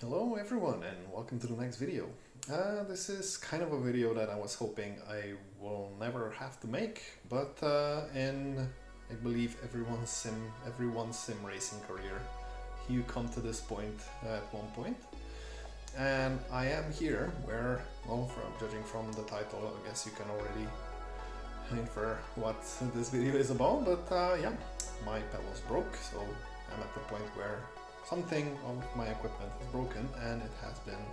Hello everyone and welcome to the next video. This is kind of a video that I was hoping I will never have to make, but in I believe everyone's sim racing career, you come to this point at one point. And I am here where, well, judging from the title, I guess you can already infer what this video is about, but yeah, my pedals broke, so I'm at the point where something of my equipment is broken, and it has been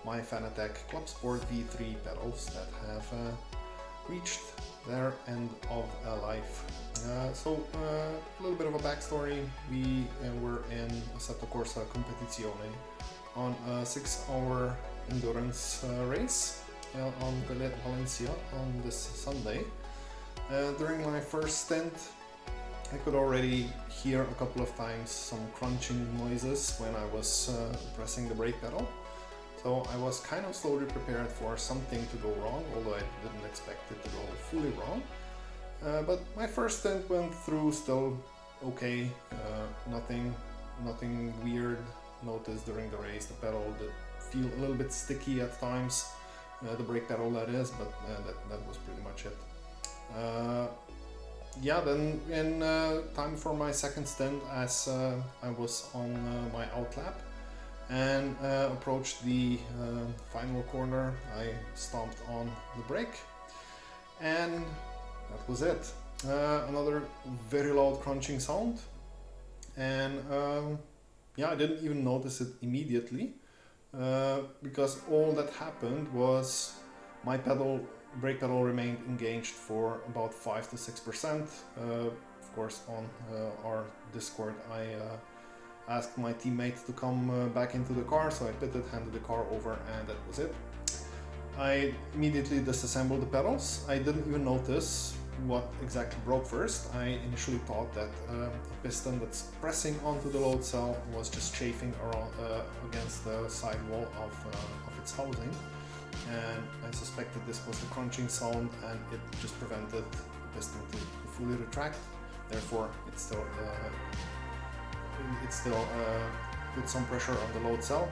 my Fanatec ClubSport V3 pedals that have reached their end of life. So a little bit of a backstory. We were in Assetto Corsa Competizione on a 6-hour endurance race on Valencia on this Sunday. During my first stint, I could already hear a couple of times some crunching noises when I was pressing the brake pedal. So I was kind of slowly prepared for something to go wrong, although I didn't expect it to go fully wrong. But my first stint went through still okay, nothing weird noticed during the race. The pedal did feel a little bit sticky at times, the brake pedal that is, but that was pretty much it. Yeah, then in time for my second stint, as I was on my outlap and approached the final corner, I stomped on the brake, and that was it. Another very loud crunching sound, and yeah, I didn't even notice it immediately because all that happened was my brake pedal remained engaged for about 5 to 6%. Of course, on our Discord, I asked my teammate to come back into the car, so I pitted, handed the car over, and that was it. I immediately disassembled the pedals. I didn't even notice what exactly broke first. I initially thought that a piston that's pressing onto the load cell was just chafing around against the sidewall of its housing. And I suspected this was the crunching sound, and it just prevented the piston to fully retract. Therefore, it still put some pressure on the load cell.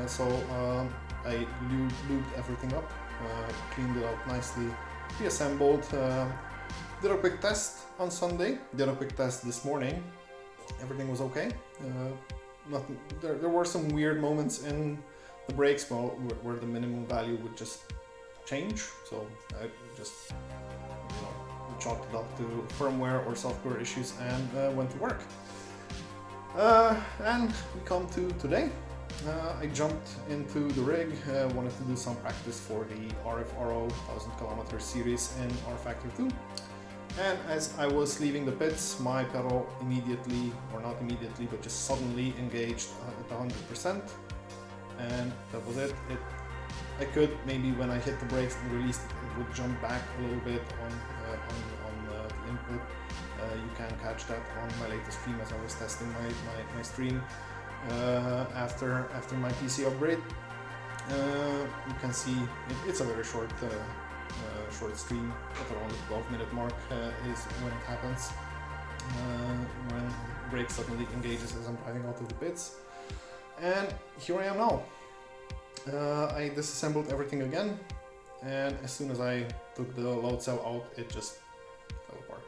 So I lubed everything up, cleaned it out nicely, reassembled, did a quick test on Sunday, did a quick test this morning. Everything was okay. There were some weird moments in the brakes, where the minimum value would just change, so I just chalked it up to firmware or software issues and went to work. And we come to today. I jumped into the rig, wanted to do some practice for the RFRO 1000 km series in R Factor 2. And as I was leaving the pits, my pedal immediately, or not immediately, but just suddenly engaged at 100%. And that was it. I could maybe, when I hit the brakes and released it, it would jump back a little bit on the input. You can catch that on my latest stream as I was testing my stream after my PC upgrade. You can see it's a very short stream, at around the 12-minute mark is when it happens, when brake suddenly engages as I'm driving out of the pits. And here I am now. I disassembled everything again, and as soon as I took the load cell out, it just fell apart.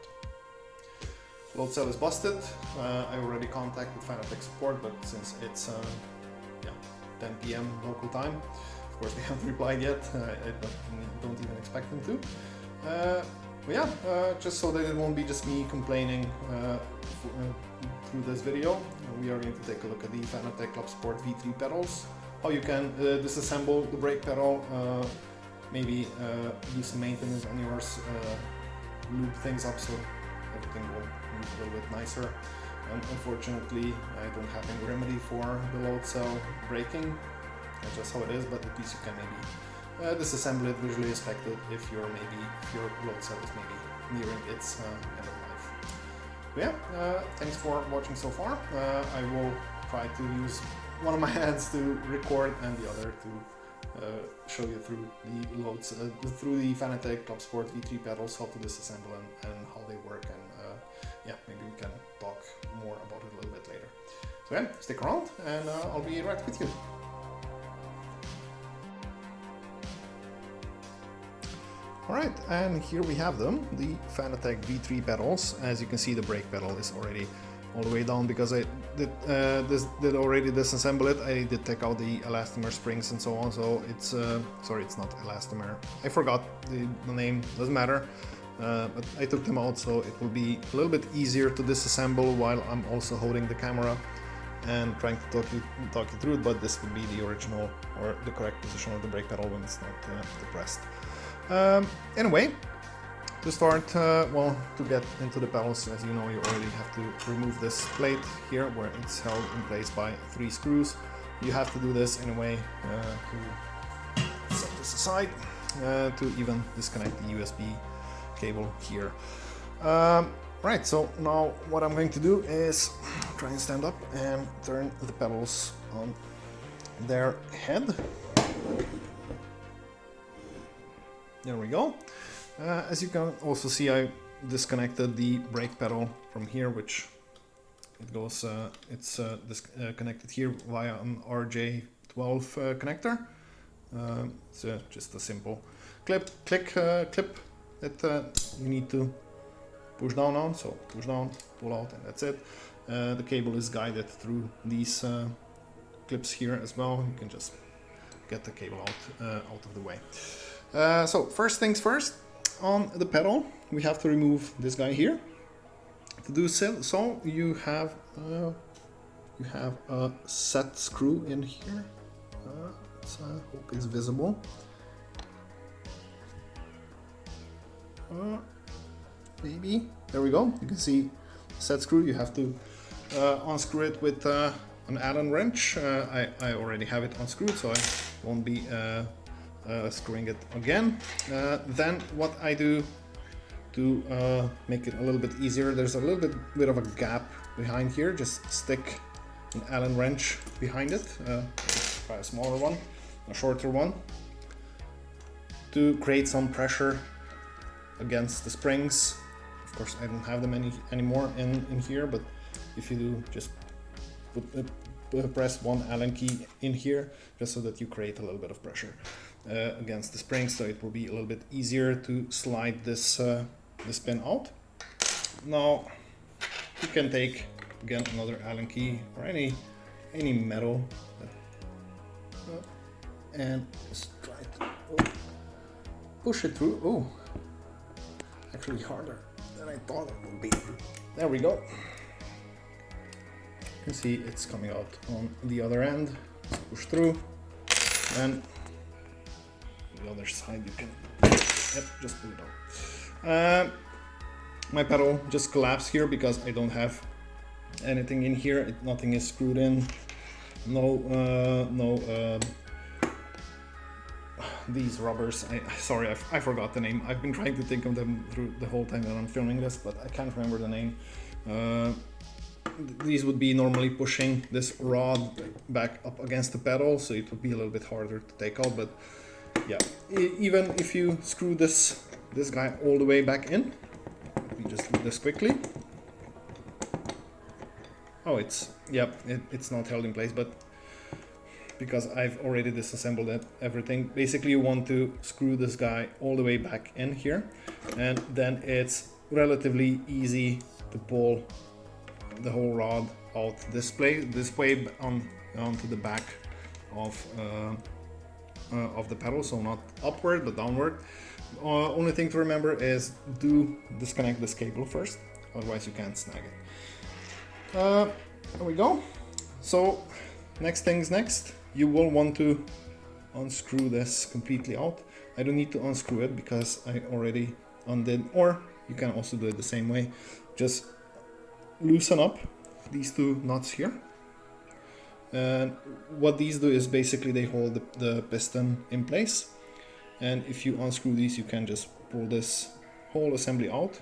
Load cell is busted. I already contacted Fanatec support, but since it's 10 PM local time, of course they haven't replied yet. I don't even expect them to. But yeah, just so that it won't be just me complaining through this video, we are going to take a look at the Fanatec ClubSport V3 pedals, how you can disassemble the brake pedal, maybe do some maintenance on yours, lube things up so everything will move a little bit nicer. Unfortunately, I don't have any remedy for the load cell breaking. That's just how it is, but at least you can maybe disassemble it, visually inspect it if your load cell is maybe nearing its end of life. But yeah, thanks for watching so far. I will try to use one of my hands to record and the other to show you through the loads, through the Fanatec ClubSport V3 pedals, how to disassemble and how they work, and yeah, maybe we can talk more about it a little bit later. So yeah, stick around and I'll be right with you. Alright, and here we have them, the Fanatec V3 pedals. As you can see, the brake pedal is already all the way down because I did already disassemble it. I did take out the elastomer springs and so on, so it's sorry, it's not elastomer. I forgot the name, doesn't matter. But I took them out, so it will be a little bit easier to disassemble while I'm also holding the camera and trying to talk you through it, but this would be the original or the correct position of the brake pedal when it's not depressed. Anyway, to start, well, to get into the pedals, as you know, you already have to remove this plate here where it's held in place by 3 screws. You have to do this anyway to set this aside, to even disconnect the USB cable here. Right, so now what I'm going to do is try and stand up and turn the pedals on their head. There we go. As you can also see, I disconnected the brake pedal from here, which it goes, it's connected here via an RJ12 connector. It's just a simple clip that you need to push down on, so push down, pull out, and that's it. The cable is guided through these clips here as well. You can just get the cable out of the way. So first things first, on the pedal we have to remove this guy here. To do so, you have a set screw in here. Hope it's visible. Maybe. There we go. You can see set screw. You have to unscrew it with an Allen wrench. I already have it unscrewed, so I won't be screwing it again. Then what I do to make it a little bit easier, there's a little bit of a gap behind here. Just stick an Allen wrench behind it. Try a smaller one, a shorter one, to create some pressure against the springs. Of course, I don't have them anymore in here, but if you do, just press one Allen key in here, just so that you create a little bit of pressure against the springs, so it will be a little bit easier to slide this this pin out. Now you can take again another Allen key or any metal and just try to push it through. Oh, actually harder than I thought it would be. There we go. You can see it's coming out on the other end. Just push through, and the other side you can, yep, just pull it out. My pedal just collapsed here because I don't have anything in here. Nothing is screwed in. These rubbers, sorry, I forgot the name. I've been trying to think of them through the whole time that I'm filming this, but I can't remember the name. These would be normally pushing this rod back up against the pedal, so it would be a little bit harder to take out. But yeah, even if you screw this guy all the way back in, let me just do this quickly. Oh, it's not held in place, but because I've already disassembled everything. Basically, you want to screw this guy all the way back in here, and then it's relatively easy to pull the whole rod out this way onto the back of the pedal, so not upward but downward. Only thing to remember is do disconnect this cable first, otherwise you can't snag it. There we go. So next things next. You will want to unscrew this completely out. I don't need to unscrew it because I already undid, or you can also do it the same way. Just loosen up these two nuts here. And what these do is basically they hold the piston in place. And if you unscrew these, you can just pull this whole assembly out,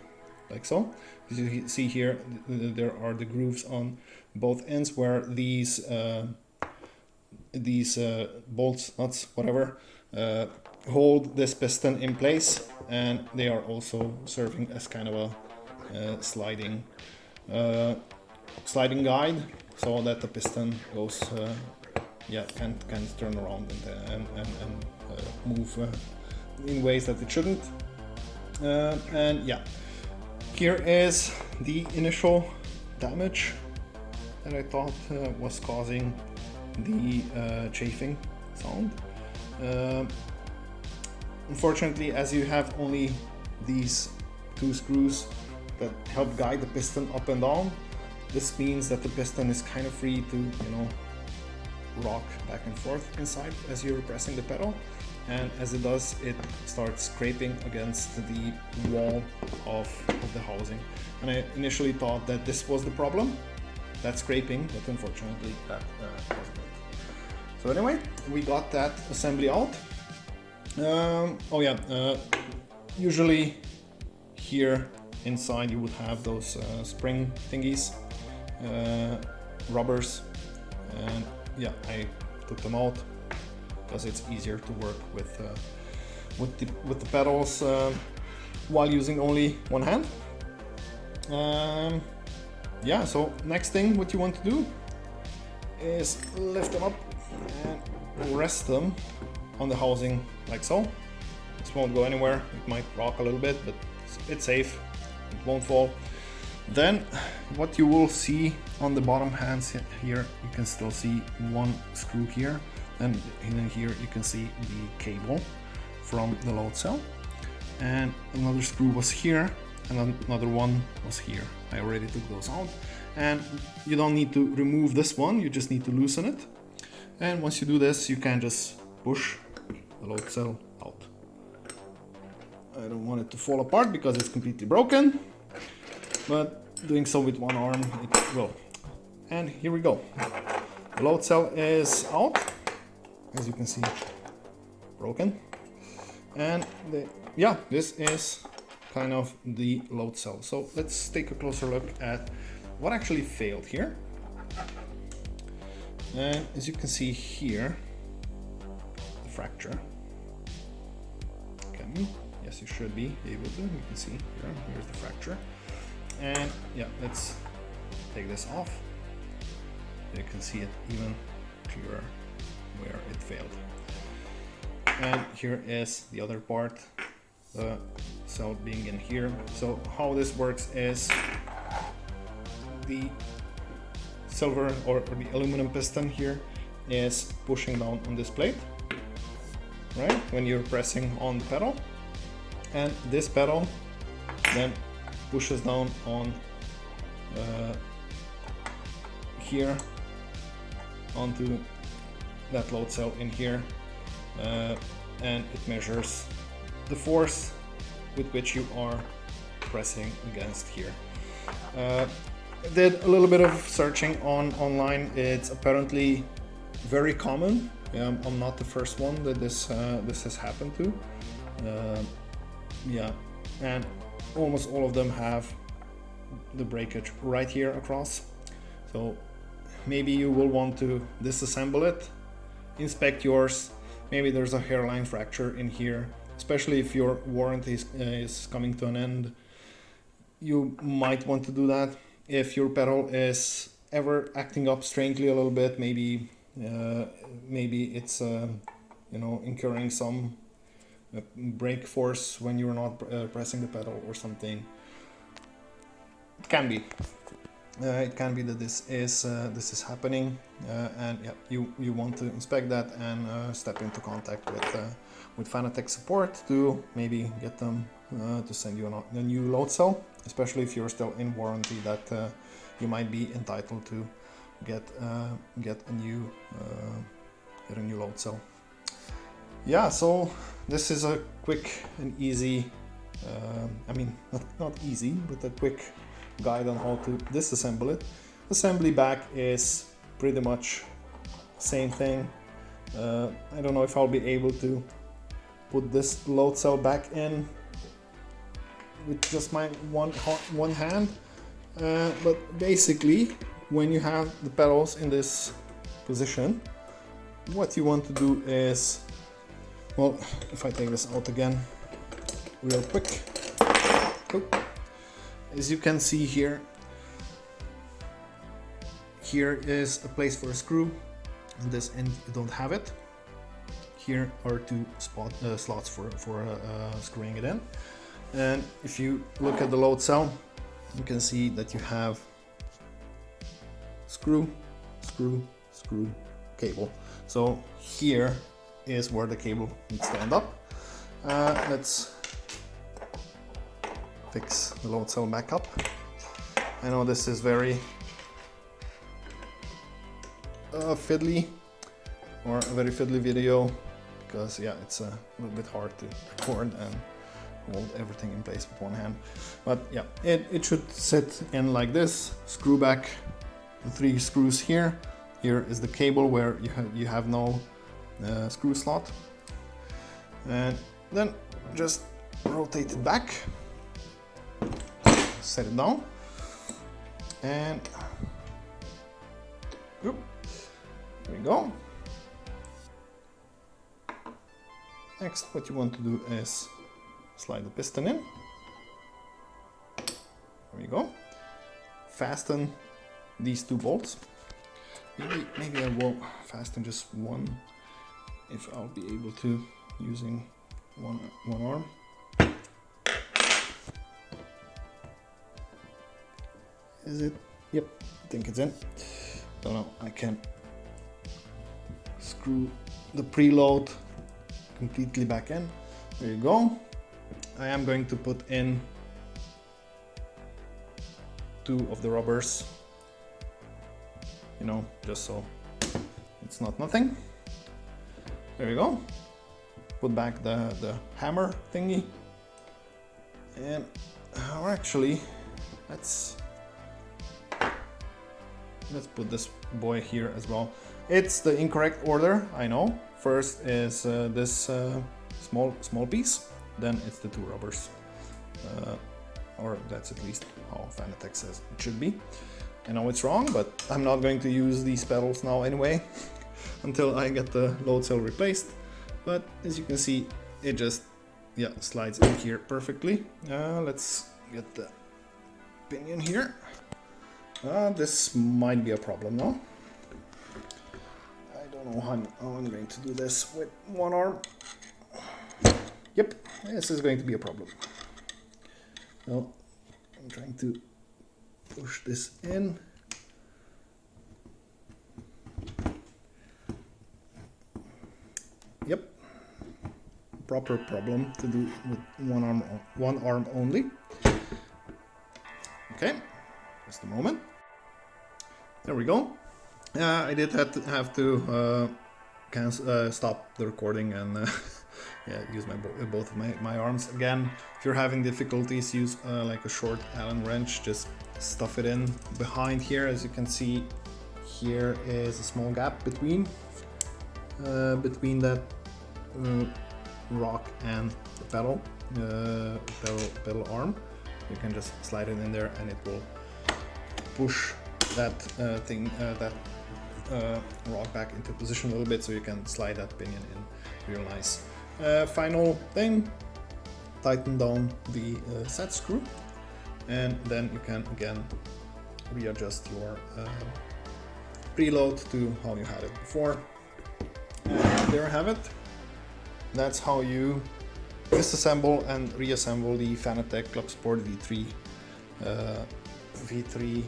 like so. As you see here, there are the grooves on both ends where these bolts, nuts, whatever, hold this piston in place, and they are also serving as kind of a sliding guide, so that the piston goes, can turn around and move in ways that it shouldn't. And yeah, here is the initial damage that I thought was causing the chafing sound. Unfortunately, as you have only these two screws that help guide the piston up and down, this means that the piston is kind of free to, you know, rock back and forth inside as you're pressing the pedal, and as it does, it starts scraping against the wall of the housing. And I initially thought that this was the problem, that scraping, but unfortunately that wasn't it. So anyway, we got that assembly out. Oh yeah, usually here inside you would have those spring thingies, rubbers, and yeah, I took them out because it's easier to work with the pedals while using only one hand. Yeah, so next thing what you want to do is lift them up and rest them on the housing like so. This won't go anywhere, it might rock a little bit, but it's safe, it won't fall. Then what you will see on the bottom hands here, you can still see one screw here, and in here you can see the cable from the load cell, and another screw was here and another one was here. I already took those out, and you don't need to remove this one, you just need to loosen it. And once you do this, you can just push the load cell out. I don't want it to fall apart because it's completely broken, but doing so with one arm it will. And here we go. The load cell is out, as you can see, broken. And yeah, this is kind of the load cell. So let's take a closer look at what actually failed here. And as you can see here, the fracture. Can you? Yes, you should be able to. You can see here, here's the fracture. And yeah, let's take this off. You can see it even clearer where it failed. And here is the other part, the cell being in here. So how this works is the silver or the aluminum piston here is pushing down on this plate, right, when you're pressing on the pedal, and this pedal then pushes down on here onto that load cell in here, and it measures the force with which you are pressing against here. I did a little bit of searching online. It's apparently very common. I'm not the first one that this has happened to. Yeah, and almost all of them have the breakage right here across. So maybe you will want to disassemble it, inspect yours. Maybe there's a hairline fracture in here, especially if your warranty is coming to an end. You might want to do that. If your pedal is ever acting up strangely a little bit, maybe it's you know, incurring some brake force when you're not pressing the pedal or something. It can be that this is happening, and yeah, you want to inspect that and step into contact with Fanatec support to maybe get them to send you a new load cell, especially if you're still in warranty, that you might be entitled to get a new load cell. Yeah, so this is a quick and easy, I mean not easy, but a quick guide on how to disassemble it. Assembly back is pretty much same thing. I don't know if I'll be able to put this load cell back in with just my one hand, but basically when you have the pedals in this position, what you want to do is, well, if I take this out again real quick, as you can see here, here is a place for a screw. On this end you don't have it. Here are two slots for screwing it in. And if you look at the load cell, you can see that you have screw, screw, screw, cable. So here is where the cable needs to end up. Let's fix the load cell back up. I know this is very fiddly, or a very fiddly video, because yeah, it's a little bit hard to record and hold everything in place with one hand. But yeah, it should sit in like this. Screw back the 3 screws here. Here is the cable where you have no screw slot. And then just rotate it back, set it down, and there we go. Next, what you want to do is slide the piston in. There we go. Fasten these 2 bolts. Maybe I will fasten just one, if I'll be able to, using one arm. Is it? Yep, I think it's in. So now I can screw the preload completely back in. There you go. I am going to put in 2 of the rubbers, you know, just so it's not nothing. There you go. Put back the hammer thingy, and or actually let's put this boy here as well. It's the incorrect order, I know. First is this small piece, then it's the 2 rubbers, or that's at least how Fanatec says it should be. I know it's wrong, but I'm not going to use these pedals now anyway until I get the load cell replaced. But as you can see, it just slides in here perfectly. Let's get the pinion here. This might be a problem now. I don't know how I'm going to do this with one arm. Yep, this is going to be a problem. Well, I'm trying to push this in. Yep, proper problem to do with one arm only. Okay, just a moment. There we go. I did have to stop the recording and use both of my arms again. If you're having difficulties, use like a short Allen wrench. Just stuff it in behind here. As you can see, here is a small gap between that rock and the pedal arm. You can just slide it in there, and it will push that rock back into position a little bit, so you can slide that pinion in real nice. Final thing, tighten down the set screw, and then you can again readjust your preload to how you had it before. And there you have it. That's how you disassemble and reassemble the Fanatec ClubSport V3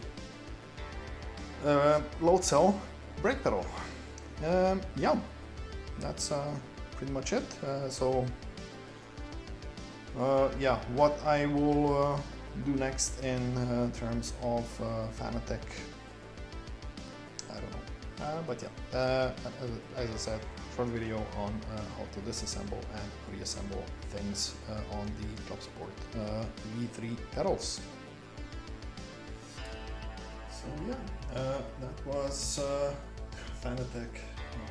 load cell brake pedal. Yeah, that's pretty much it. Yeah, what I will do next in terms of Fanatec, I don't know. But yeah, as I said, short video on how to disassemble and reassemble things on the ClubSport V3 pedals. So yeah, that was Fanatec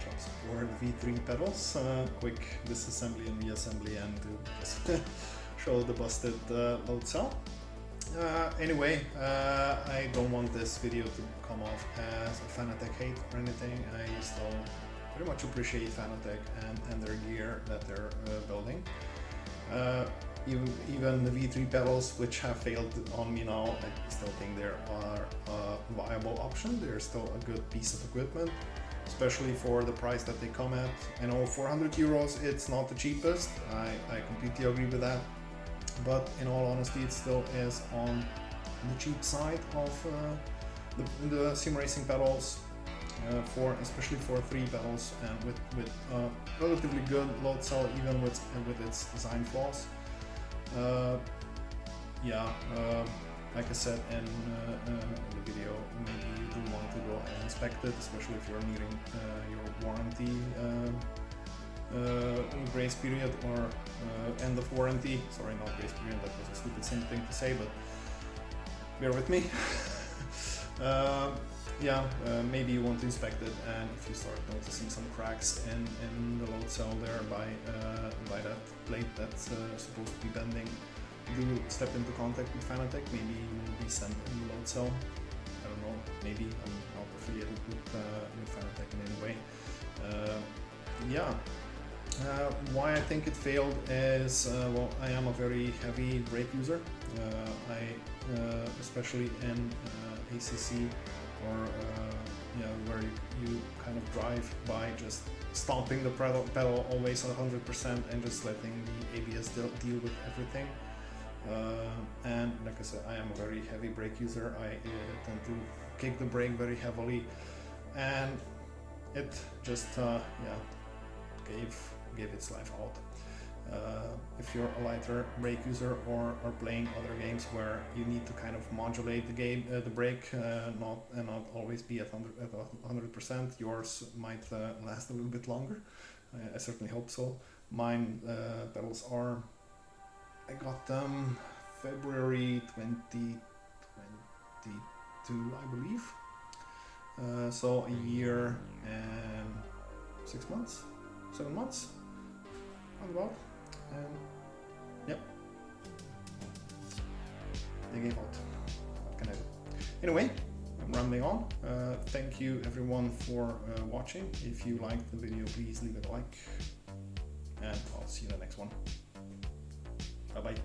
ClubSport V3 pedals. Quick disassembly and reassembly, and to just show the busted load cell. Anyway, I don't want this video to come off as a Fanatec hate or anything. I still very much appreciate Fanatec and their gear that they're building. Even the V3 pedals, which have failed on me now, I still think they are a viable option. They're still a good piece of equipment, especially for the price that they come at. I know 400 euros, it's not the cheapest. I completely agree with that. but in all honesty it still is on the cheap side of the sim racing pedals, especially for 3 pedals, and with relatively good load cell, even with its design flaws. Like I said in the video, maybe you do want to go and inspect it, especially if you're nearing your warranty grace period or end of warranty. Sorry, not grace period, that was a stupid thing to say, but bear with me. Maybe you want to inspect it, and if you start noticing some cracks in the load cell there by that plate that's supposed to be bending, do step into contact with Fanatec. Maybe you will be sent a new load cell. I don't know, maybe I'm not affiliated with Fanatec in any way. Why I think it failed is, well, I am a very heavy brake user. Especially in ACC or where you kind of drive by just stomping the pedal always on 100% and just letting the ABS deal with everything. And like I said, I am a very heavy brake user. I tend to kick the brake very heavily, and it just gave its life out. If you're a lighter brake user or are playing other games where you need to kind of modulate the brake, not always be at 100%, yours might last a little bit longer. I certainly hope so. Mine pedals are, I got them February 2022, I believe. So a year and 6 months, 7 months, about. And yep, they gave out. What can I do? Anyway, I'm rambling on. Thank you everyone for watching. If you liked the video, please leave it a like, and I'll see you in the next one. Bye bye.